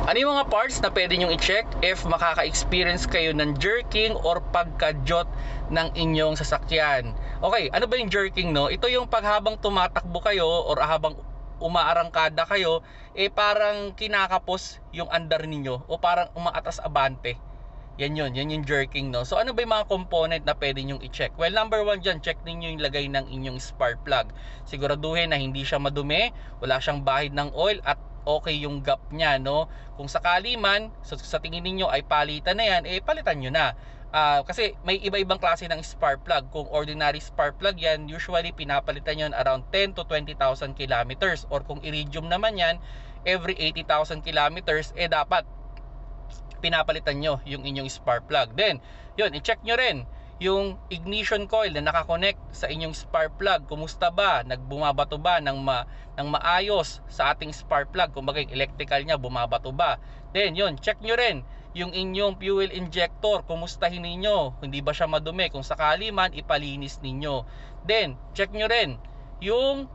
Ano yung mga parts na pwede nyong i-check if makaka-experience kayo ng jerking or pagkadyot ng inyong sasakyan? Okay, ano ba yung jerking, no? Ito yung paghabang tumatakbo kayo or habang umaarangkada kayo, parang kinakapos yung andar ninyo o parang umaatas abante. Yan yung jerking, no? So ano ba yung mga component na pwede nyong i-check? Well, number one dyan, check ninyo yung lagay ng inyong spark plug. Siguraduhin na hindi siya madumi, wala siyang bahid ng oil, at okay yung gap niya, no? Kung sakali man, sa tingin niyo ay palitan na yan, palitan nyo na. Kasi may iba-ibang klase ng spark plug. Kung ordinary spark plug yan, usually pinapalitan yon around 10 to 20,000 kilometers. Or kung iridium naman yan, every 80,000 kilometers, dapat pinapalitan nyo yung inyong spark plug. Then, yun, i-check nyo rin yung ignition coil na nakakonect sa inyong spark plug. Kumusta ba? Nagbumabato ba ng maayos sa ating spark plug? Kumbaga yung electrical niya bumabato ba? Then yun, check nyo rin yung inyong fuel injector. Kumustahin ninyo? Hindi ba siya madumi? Kung sakali man, ipalinis ninyo. Then, check nyo rin yung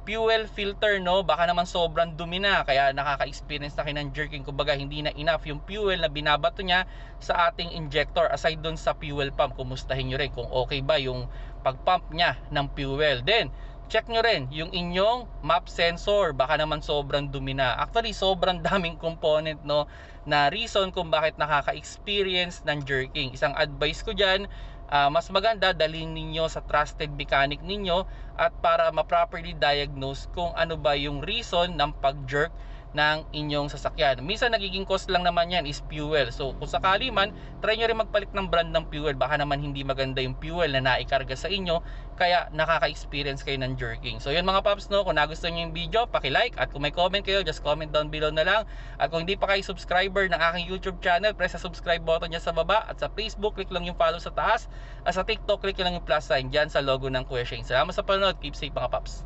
fuel filter, no? Baka naman sobrang dumi na, kaya nakaka-experience na kayo ng jerking. Kumbaga hindi na enough yung fuel na binabato niya sa ating injector. Aside dun sa fuel pump, kumustahin nyo rin kung okay ba yung pagpump niya ng fuel. Then check nyo rin yung inyong map sensor, baka naman sobrang dumi na. Actually sobrang daming component, no, na reason kung bakit nakaka-experience ng jerking. Isang advice ko dyan, mas maganda dalhin ninyo sa trusted mechanic ninyo at para ma-properly diagnose kung ano ba yung reason ng pag-jerk ng inyong sasakyan. Minsan nagiging cause lang naman yan is fuel. So kung sakali man, try nyo rin magpalit ng brand ng fuel. Baka naman hindi maganda yung fuel na naikarga sa inyo, kaya nakaka-experience kayo ng jerking. So yun mga paps, no, kung nagustuhan nyo yung video, paki-like, at kung may comment kayo, just comment down below na lang. At kung hindi pa kayo subscriber ng aking YouTube channel, press sa subscribe button dyan sa baba. At sa Facebook, click lang yung follow sa taas. At sa TikTok, click lang yung plus sign dyan sa logo ng Kuya Shane. Salamat sa panonood. Keep safe mga paps.